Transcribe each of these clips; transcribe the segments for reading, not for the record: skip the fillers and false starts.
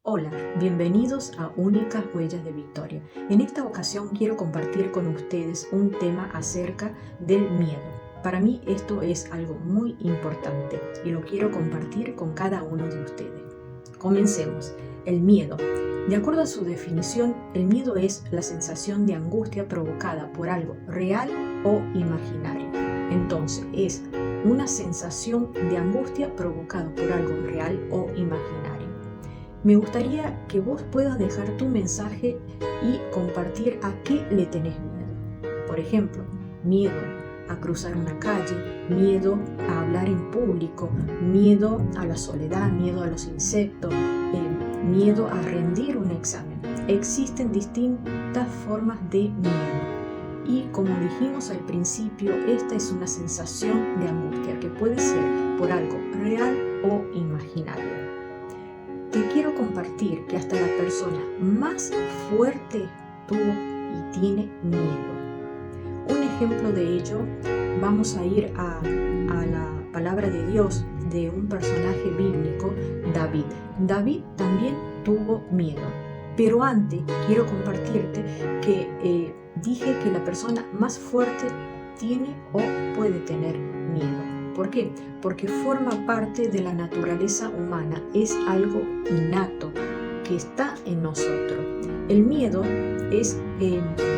Hola, bienvenidos a Únicas Huellas de Victoria. En esta ocasión quiero compartir con ustedes un tema acerca del miedo. Para mí esto es algo muy importante y lo quiero compartir con cada uno de ustedes. Comencemos. El miedo. De acuerdo a su definición, el miedo es la sensación de angustia provocada por algo real o imaginario. Entonces, es una sensación de angustia provocada por algo real o imaginario. Me gustaría que vos puedas dejar tu mensaje y compartir a qué le tenés miedo. Por ejemplo, miedo a cruzar una calle, miedo a hablar en público, miedo a la soledad, miedo a los insectos, miedo a rendir un examen. Existen distintas formas de miedo. Y como dijimos al principio, esta es una sensación de angustia que puede ser por algo real o imaginario. Te quiero compartir que hasta la persona más fuerte tuvo y tiene miedo. Un ejemplo de ello, vamos a ir a la palabra de Dios de un personaje bíblico, David. David también tuvo miedo. Pero antes quiero compartirte que dije que la persona más fuerte tiene o puede tener miedo. ¿Por qué? Porque forma parte de la naturaleza humana, es algo innato que está en nosotros. El miedo es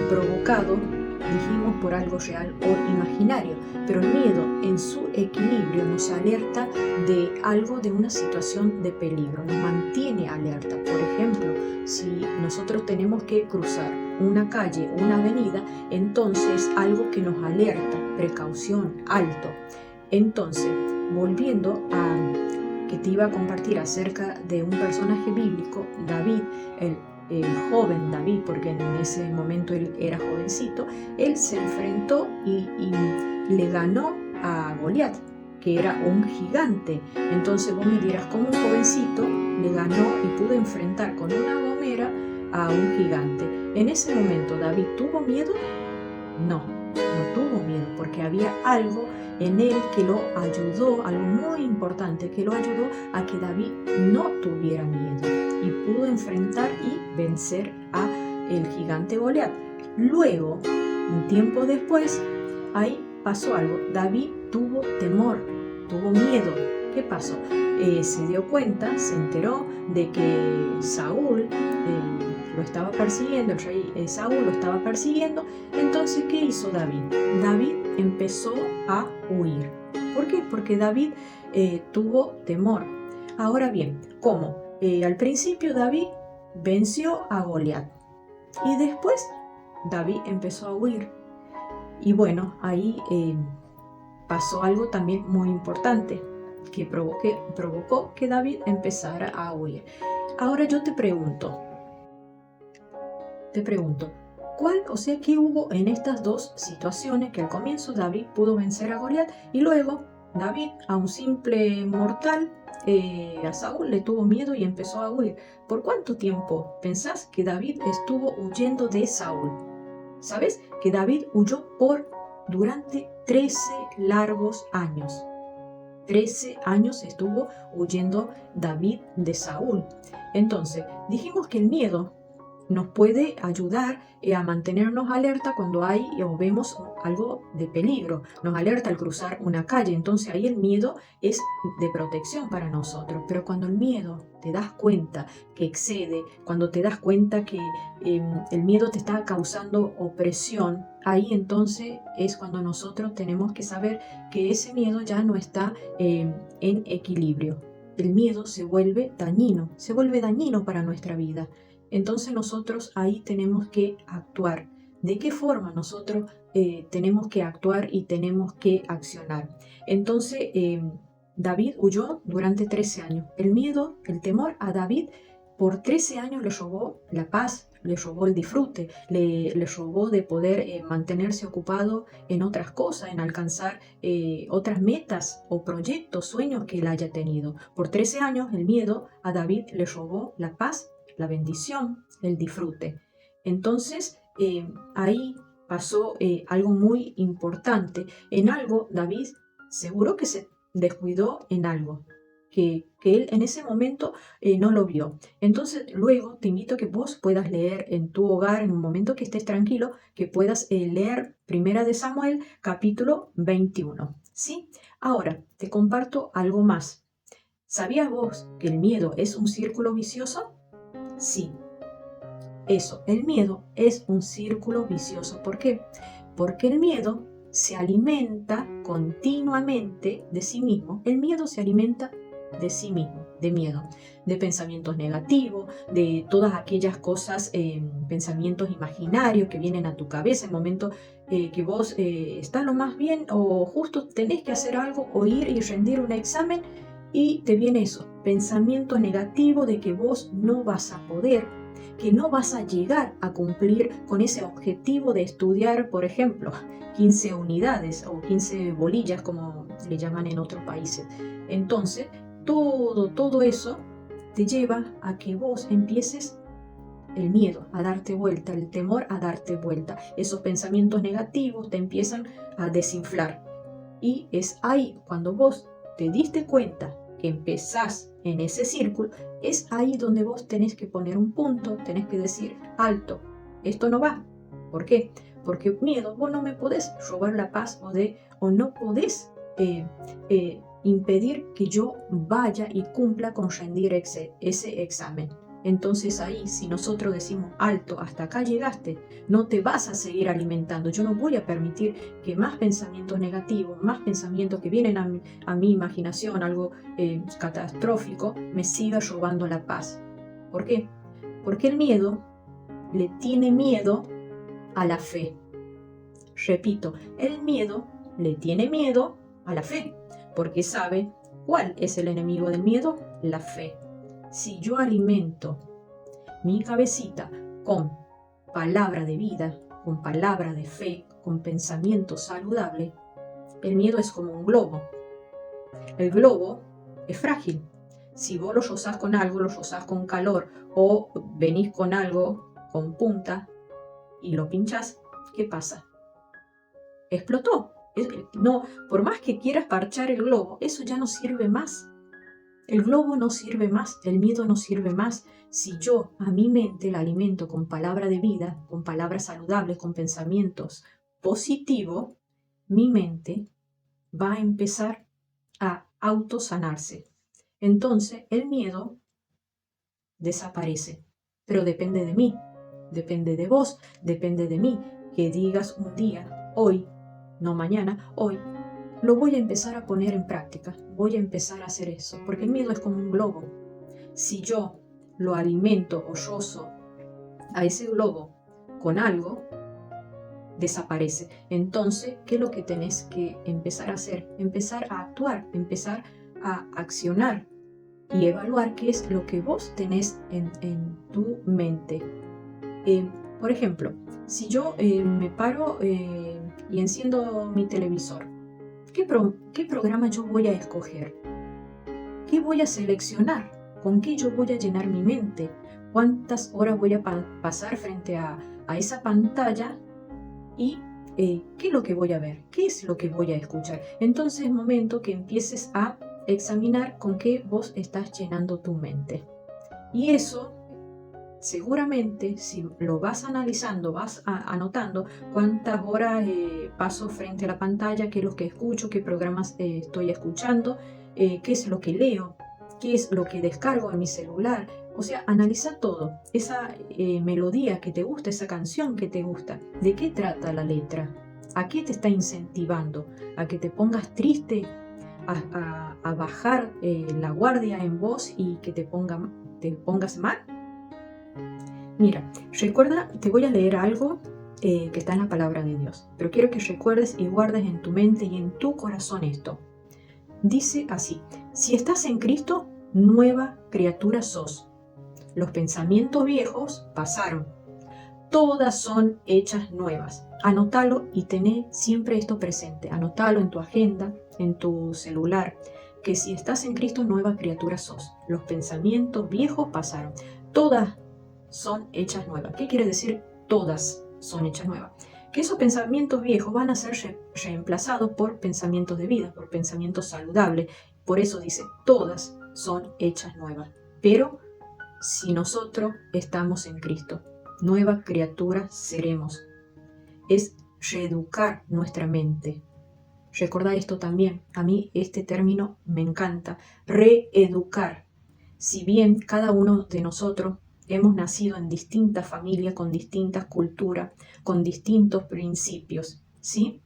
provocado, dijimos, por algo real o imaginario, pero el miedo en su equilibrio nos alerta de algo, de una situación de peligro, nos mantiene alerta. Por ejemplo, si nosotros tenemos que cruzar una calle, una avenida, entonces algo que nos alerta, precaución, alto. Entonces, volviendo a que te iba a compartir acerca de un personaje bíblico, David, el joven David, porque en ese momento él era jovencito, él se enfrentó y le ganó a Goliat, que era un gigante. Entonces vos me dirás, ¿cómo un jovencito le ganó y pudo enfrentar con una gomera a un gigante? En ese momento, ¿David tuvo miedo? No tuvo miedo, porque había algo en él que lo ayudó, algo muy importante, que lo ayudó a que David no tuviera miedo y pudo enfrentar y vencer a el gigante Goliat. Luego, un tiempo después, ahí pasó algo. David tuvo temor, tuvo miedo. ¿Qué pasó? Se dio cuenta, se enteró de que Saúl lo estaba persiguiendo, el rey Saúl lo estaba persiguiendo. Entonces, ¿qué hizo David? David empezó a huir. ¿Por qué? Porque David tuvo temor. Ahora bien, ¿cómo? Al principio David venció a Goliat y después David empezó a huir. Y bueno, ahí pasó algo también muy importante que provocó que David empezara a huir. Ahora yo te pregunto, ¿qué hubo en estas dos situaciones? Que al comienzo David pudo vencer a Goliat y luego David, a un simple mortal, a Saúl le tuvo miedo y empezó a huir. ¿Por cuánto tiempo pensás que David estuvo huyendo de Saúl? ¿Sabes? Que David huyó durante 13 largos años. 13 años estuvo huyendo David de Saúl. Entonces, dijimos que el miedo nos puede ayudar a mantenernos alerta cuando hay o vemos algo de peligro. Nos alerta al cruzar una calle. Entonces ahí el miedo es de protección para nosotros. Pero cuando el miedo te das cuenta que excede, cuando te das cuenta que el miedo te está causando opresión, ahí entonces es cuando nosotros tenemos que saber que ese miedo ya no está en equilibrio. El miedo se vuelve dañino para nuestra vida. Entonces nosotros ahí tenemos que actuar. ¿De qué forma nosotros tenemos que actuar y tenemos que accionar? Entonces David huyó durante 13 años. El miedo, el temor a David por 13 años le robó la paz, le robó el disfrute, le robó de poder mantenerse ocupado en otras cosas, en alcanzar otras metas o proyectos, sueños que él haya tenido. Por 13 años el miedo a David le robó la paz, la bendición, el disfrute. Entonces, ahí pasó algo muy importante. En algo, David seguro que se descuidó en algo. que él en ese momento no lo vio. Entonces luego te invito a que vos puedas leer en tu hogar, en un momento que estés tranquilo, que puedas leer Primera de Samuel, capítulo 21. ¿Sí? Ahora, te comparto algo más. ¿Sabías vos que el miedo es un círculo vicioso? Sí, eso, el miedo es un círculo vicioso. ¿Por qué? Porque el miedo se alimenta continuamente de sí mismo. El miedo se alimenta de sí mismo, de miedo, de pensamientos negativos, de todas aquellas cosas, pensamientos imaginarios que vienen a tu cabeza en el momento que vos estás lo más bien o justo tenés que hacer algo o ir y rendir un examen y te viene eso, pensamiento negativo de que vos no vas a poder, que no vas a llegar a cumplir con ese objetivo de estudiar, por ejemplo, 15 unidades o 15 bolillas, como le llaman en otros países. Entonces, todo eso te lleva a que vos empieces el miedo a darte vuelta, el temor a darte vuelta. Esos pensamientos negativos te empiezan a desinflar. Y es ahí cuando vos te diste cuenta que empezás en ese círculo, es ahí donde vos tenés que poner un punto, tenés que decir, alto, esto no va. ¿Por qué? Porque miedo, vos no me podés robar la paz o no podés impedir que yo vaya y cumpla con rendir ese examen. Entonces ahí, si nosotros decimos, alto, hasta acá llegaste, no te vas a seguir alimentando. Yo no voy a permitir que más pensamientos negativos, más pensamientos que vienen a mi imaginación, algo catastrófico, me siga robando la paz. ¿Por qué? Porque el miedo le tiene miedo a la fe. Repito, el miedo le tiene miedo a la fe, porque sabe cuál es el enemigo del miedo, la fe. Si yo alimento mi cabecita con palabra de vida, con palabra de fe, con pensamiento saludable, el miedo es como un globo. El globo es frágil. Si vos lo rozás con algo, lo rozás con calor o venís con algo con punta y lo pinchás, ¿qué pasa? Explotó. No, por más que quieras parchar el globo, eso ya no sirve más. El globo no sirve más, el miedo no sirve más. Si yo a mi mente la alimento con palabra de vida, con palabras saludables, con pensamientos positivos, mi mente va a empezar a autosanarse. Entonces el miedo desaparece, pero depende de mí, depende de vos, depende de mí, que digas un día, hoy, no mañana, hoy, lo voy a empezar a poner en práctica, voy a empezar a hacer eso, porque el miedo es como un globo. Si yo lo alimento o rozo a ese globo con algo, desaparece. Entonces, ¿qué es lo que tenés que empezar a hacer? Empezar a actuar, empezar a accionar y evaluar qué es lo que vos tenés en tu mente. Por ejemplo, si yo me paro y enciendo mi televisor, ¿qué programa yo voy a escoger? ¿Qué voy a seleccionar? ¿Con qué yo voy a llenar mi mente? ¿Cuántas horas voy a pasar frente a esa pantalla? ¿Y qué es lo que voy a ver? ¿Qué es lo que voy a escuchar? Entonces es momento que empieces a examinar con qué vos estás llenando tu mente. Y eso, seguramente, si lo vas analizando, vas anotando cuántas horas paso frente a la pantalla, qué es lo que escucho, qué programas estoy escuchando, qué es lo que leo, qué es lo que descargo en mi celular. O sea, analiza todo. Esa melodía que te gusta, esa canción que te gusta, ¿de qué trata la letra? ¿A qué te está incentivando? ¿A que te pongas triste? ¿A bajar la guardia en vos y que te pongas mal? Mira, recuerda, te voy a leer algo que está en la palabra de Dios, pero quiero que recuerdes y guardes en tu mente y en tu corazón esto. Dice así: si estás en Cristo, nueva criatura sos. Los pensamientos viejos pasaron. Todas son hechas nuevas. Anótalo y tené siempre esto presente. Anótalo en tu agenda, en tu celular, que si estás en Cristo, nueva criatura sos. Los pensamientos viejos pasaron. Todas son hechas nuevas. ¿Qué quiere decir todas son hechas nuevas? Que esos pensamientos viejos van a ser reemplazados por pensamientos de vida, por pensamientos saludables. Por eso dice, todas son hechas nuevas. Pero si nosotros estamos en Cristo, nueva criatura seremos. Es reeducar nuestra mente. Recordad esto también, a mí este término me encanta, reeducar. Si bien cada uno de nosotros hemos nacido en distintas familias, con distintas culturas, con distintos principios, ¿sí?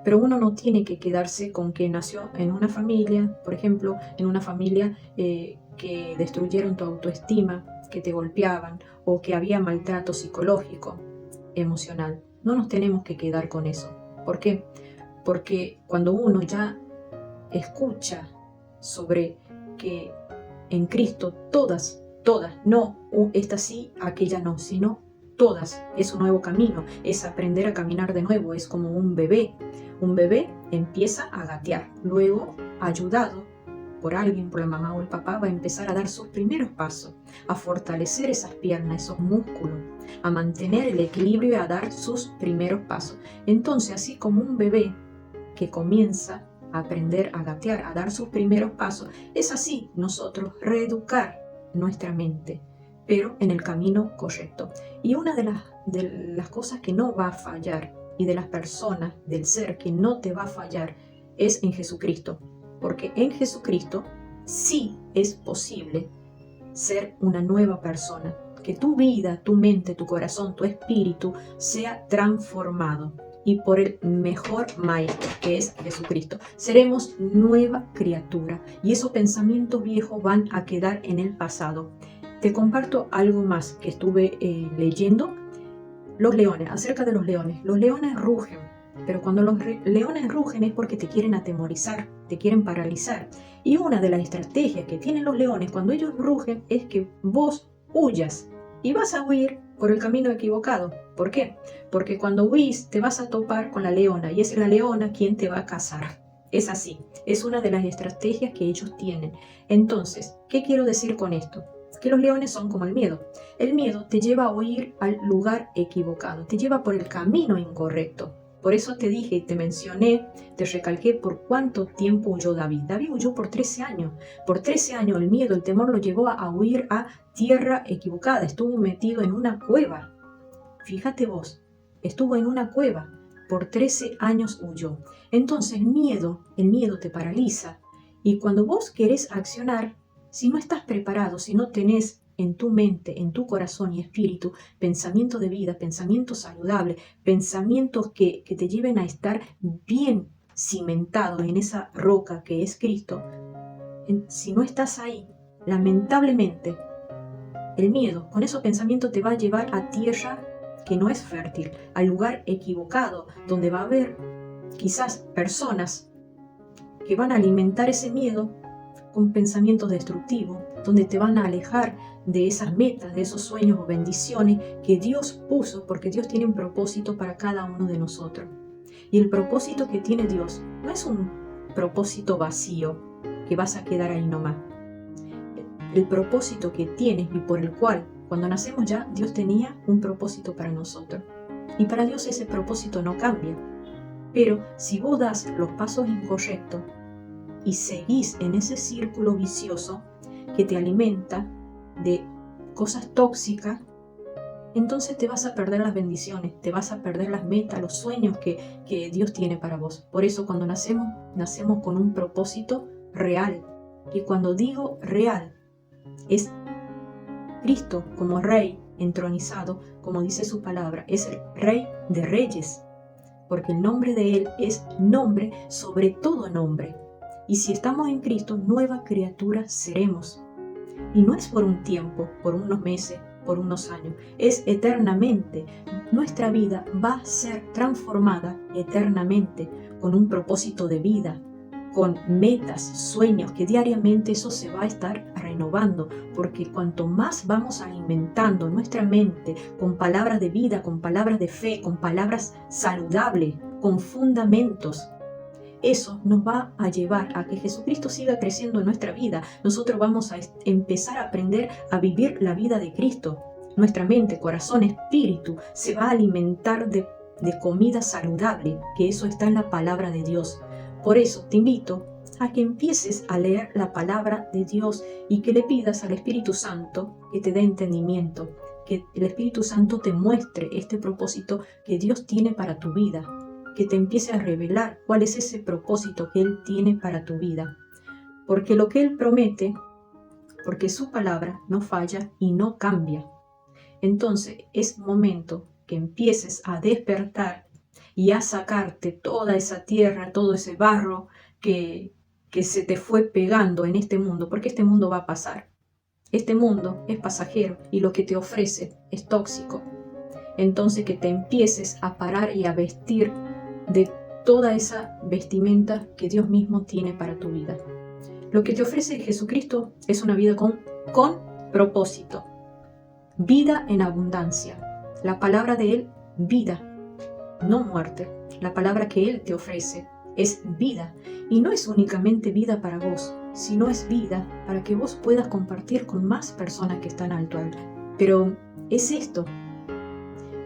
Pero uno no tiene que quedarse con que nació en una familia, por ejemplo, en una familia que destruyeron tu autoestima, que te golpeaban o que había maltrato psicológico, emocional. No nos tenemos que quedar con eso. ¿Por qué? Porque cuando uno ya escucha sobre que en Cristo todas, no esta sí, aquella no, sino todas, es un nuevo camino, es aprender a caminar de nuevo, es como un bebé. Un bebé empieza a gatear, luego, ayudado por alguien, por la mamá o el papá, va a empezar a dar sus primeros pasos, a fortalecer esas piernas, esos músculos, a mantener el equilibrio y a dar sus primeros pasos. Entonces, así como un bebé que comienza a aprender a gatear, a dar sus primeros pasos, es así nosotros reeducar nuestra mente, pero en el camino correcto. Y una de las cosas que no va a fallar, y de las personas, del ser que no te va a fallar, es en Jesucristo. Porque en Jesucristo sí es posible ser una nueva persona. Que tu vida, tu mente, tu corazón, tu espíritu sea transformado. Y por el mejor maestro, que es Jesucristo, seremos nueva criatura. Y esos pensamientos viejos van a quedar en el pasado. Te comparto algo más que estuve leyendo. Los leones, acerca de los leones. Los leones rugen, pero cuando los leones rugen es porque te quieren atemorizar, te quieren paralizar. Y una de las estrategias que tienen los leones cuando ellos rugen es que vos huyas. Y vas a huir por el camino equivocado. ¿Por qué? Porque cuando huís te vas a topar con la leona y es la leona quien te va a cazar. Es así, es una de las estrategias que ellos tienen. Entonces, ¿qué quiero decir con esto? Que los leones son como el miedo. El miedo te lleva a huir al lugar equivocado, te lleva por el camino incorrecto. Por eso te dije y te mencioné, te recalqué por cuánto tiempo huyó David. David huyó por 13 años. Por 13 años el miedo, el temor lo llevó a huir a tierra equivocada. Estuvo metido en una cueva. Fíjate vos, estuvo en una cueva. Por 13 años huyó. Entonces el miedo te paraliza. Y cuando vos querés accionar, si no estás preparado, si no tenés en tu mente, en tu corazón y espíritu, pensamiento de vida, pensamientos saludables, pensamientos que te lleven a estar bien cimentados en esa roca que es Cristo, si no estás ahí, lamentablemente, el miedo con esos pensamientos te va a llevar a tierra que no es fértil, al lugar equivocado, donde va a haber quizás personas que van a alimentar ese miedo con pensamientos destructivos, donde te van a alejar de esas metas, de esos sueños o bendiciones que Dios puso, porque Dios tiene un propósito para cada uno de nosotros. Y el propósito que tiene Dios no es un propósito vacío que vas a quedar ahí nomás. El propósito que tienes y por el cual cuando nacemos ya Dios tenía un propósito para nosotros. Y para Dios ese propósito no cambia. Pero si vos das los pasos incorrectos y seguís en ese círculo vicioso que te alimenta de cosas tóxicas, entonces te vas a perder las bendiciones, te vas a perder las metas, los sueños que Dios tiene para vos. Por eso cuando nacemos con un propósito real. Y cuando digo real, es Cristo como Rey entronizado, como dice su palabra, es el Rey de Reyes, porque el nombre de Él es nombre sobre todo nombre. Y si estamos en Cristo, nueva criatura seremos. Y no es por un tiempo, por unos meses, por unos años, es eternamente. Nuestra vida va a ser transformada eternamente con un propósito de vida, con metas, sueños, que diariamente eso se va a estar renovando, porque cuanto más vamos alimentando nuestra mente con palabras de vida, con palabras de fe, con palabras saludables, con fundamentos, eso nos va a llevar a que Jesucristo siga creciendo en nuestra vida. Nosotros vamos a empezar a aprender a vivir la vida de Cristo. Nuestra mente, corazón, espíritu se va a alimentar de comida saludable, que eso está en la palabra de Dios. Por eso te invito a que empieces a leer la palabra de Dios y que le pidas al Espíritu Santo que te dé entendimiento, que el Espíritu Santo te muestre este propósito que Dios tiene para tu vida, que te empiece a revelar cuál es ese propósito que Él tiene para tu vida. Porque lo que Él promete, porque su palabra no falla y no cambia. Entonces es momento que empieces a despertar y a sacarte toda esa tierra, todo ese barro que se te fue pegando en este mundo, porque este mundo va a pasar. Este mundo es pasajero y lo que te ofrece es tóxico. Entonces que te empieces a parar y a vestir de toda esa vestimenta que Dios mismo tiene para tu vida. Lo que te ofrece Jesucristo es una vida con propósito. Vida en abundancia. La palabra de Él, vida, no muerte. La palabra que Él te ofrece es vida. Y no es únicamente vida para vos, sino es vida para que vos puedas compartir con más personas que están al tu lado. Pero es esto,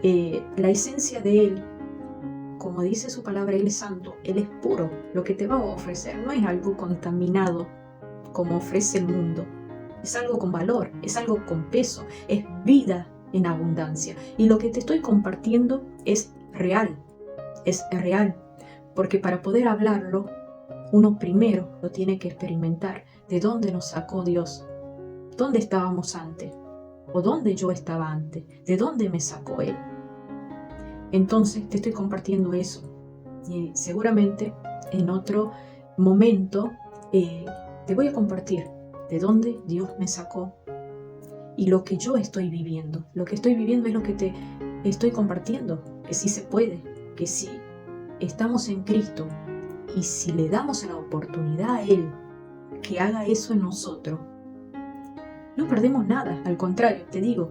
la esencia de Él, como dice su palabra, Él es santo, Él es puro. Lo que te va a ofrecer no es algo contaminado como ofrece el mundo. Es algo con valor, es algo con peso, es vida en abundancia. Y lo que te estoy compartiendo es real, porque para poder hablarlo, uno primero lo tiene que experimentar. ¿De dónde nos sacó Dios? ¿Dónde estábamos antes? ¿O dónde yo estaba antes? ¿De dónde me sacó Él? Entonces te estoy compartiendo eso. Y seguramente en otro momento te voy a compartir de dónde Dios me sacó y lo que yo estoy viviendo. Lo que estoy viviendo es lo que te estoy compartiendo, que sí se puede, que si estamos en Cristo y si le damos la oportunidad a Él que haga eso en nosotros, no perdemos nada, al contrario, te digo,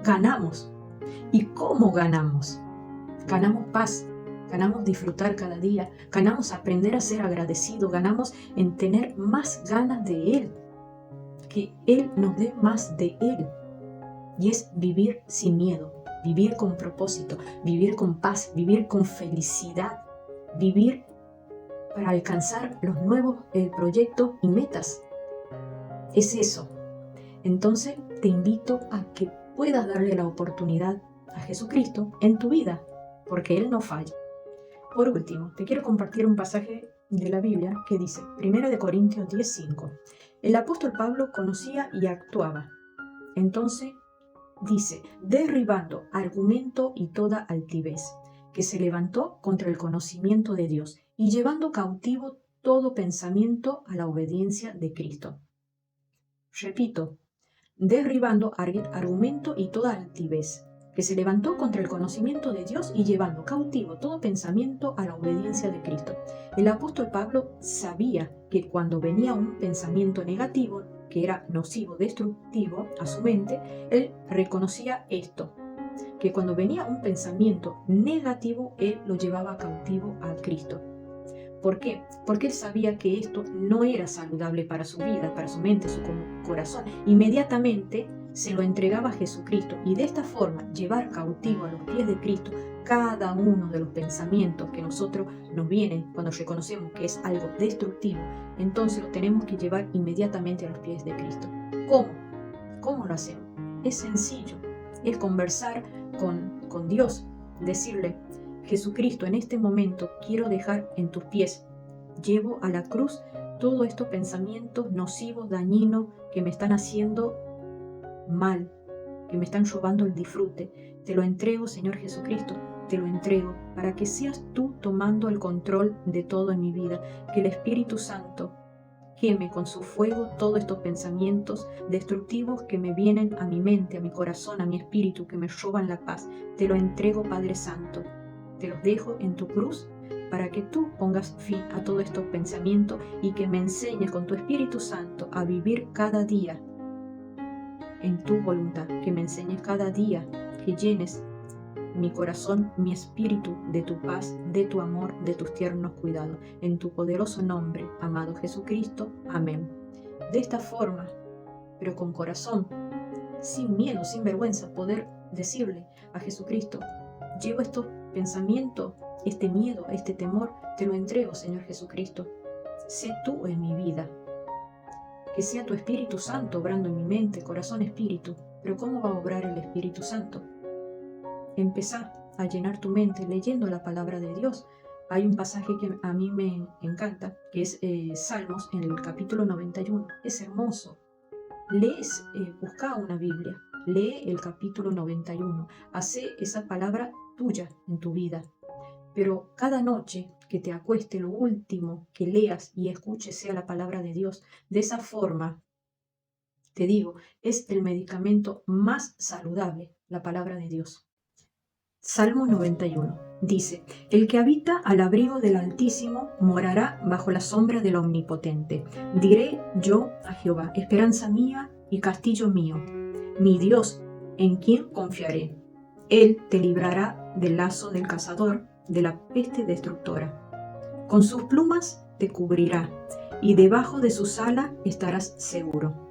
ganamos. ¿Y cómo ganamos? Ganamos paz, ganamos disfrutar cada día, ganamos aprender a ser agradecido, ganamos en tener más ganas de Él, que Él nos dé más de Él. Y es vivir sin miedo, vivir con propósito, vivir con paz, vivir con felicidad, vivir para alcanzar los nuevos proyectos y metas. Es eso. Entonces te invito a que puedas darle la oportunidad a Jesucristo en tu vida, porque Él no falla. Por último, te quiero compartir un pasaje de la Biblia que dice, 1 Corintios 10:5. El apóstol Pablo conocía y actuaba. Entonces dice, derribando argumento y toda altivez, que se levantó contra el conocimiento de Dios, y llevando cautivo todo pensamiento a la obediencia de Cristo. Repito, derribando argumento y toda altivez, que se levantó contra el conocimiento de Dios y llevando cautivo todo pensamiento a la obediencia de Cristo. El apóstol Pablo sabía que cuando venía un pensamiento negativo, que era nocivo, destructivo a su mente, él reconocía esto, que cuando venía un pensamiento negativo, él lo llevaba cautivo a Cristo. ¿Por qué? Porque él sabía que esto no era saludable para su vida, para su mente, su corazón. Inmediatamente se lo entregaba a Jesucristo y de esta forma llevar cautivo a los pies de Cristo cada uno de los pensamientos que nosotros nos vienen cuando reconocemos que es algo destructivo. Entonces lo tenemos que llevar inmediatamente a los pies de Cristo. ¿Cómo? ¿Cómo lo hacemos? Es sencillo, es conversar con Dios, decirle, Jesucristo, en este momento quiero dejar en tus pies, llevo a la cruz todos estos pensamientos nocivos, dañinos, que me están haciendo mal, que me están robando el disfrute. Te lo entrego, Señor Jesucristo, te lo entrego, para que seas tú tomando el control de todo en mi vida, que el Espíritu Santo queme con su fuego todos estos pensamientos destructivos que me vienen a mi mente, a mi corazón, a mi espíritu, que me roban la paz. Te lo entrego, Padre Santo. Te los dejo en tu cruz para que tú pongas fin a todos estos pensamientos y que me enseñes con tu Espíritu Santo a vivir cada día en tu voluntad, que me enseñes cada día, que llenes mi corazón, mi espíritu de tu paz, de tu amor, de tus tiernos cuidados. En tu poderoso nombre, amado Jesucristo. Amén. De esta forma, pero con corazón, sin miedo, sin vergüenza, poder decirle a Jesucristo, llevo estos pensamientos, este miedo, este temor, te lo entrego, Señor Jesucristo. sé tú en mi vida. Que sea tu Espíritu Santo obrando en mi mente, corazón, espíritu. Pero ¿cómo va a obrar el Espíritu Santo? Empezá a llenar tu mente leyendo la palabra de Dios. Hay un pasaje que a mí me encanta, que es Salmos en el capítulo 91. Es hermoso. Lees, busca una Biblia, lee el capítulo 91. Hace esa palabra tuya en tu vida. Pero cada noche que te acueste, lo último que leas y escuches sea la palabra de Dios. De esa forma, te digo, es el medicamento más saludable, la palabra de Dios. Salmo 91 dice: el que habita al abrigo del Altísimo morará bajo la sombra del Omnipotente. Diré yo a Jehová, esperanza mía y castillo mío, mi Dios, en quien confiaré. Él te librará del lazo del cazador, de la peste destructora. Con sus plumas te cubrirá, y debajo de sus alas estarás seguro.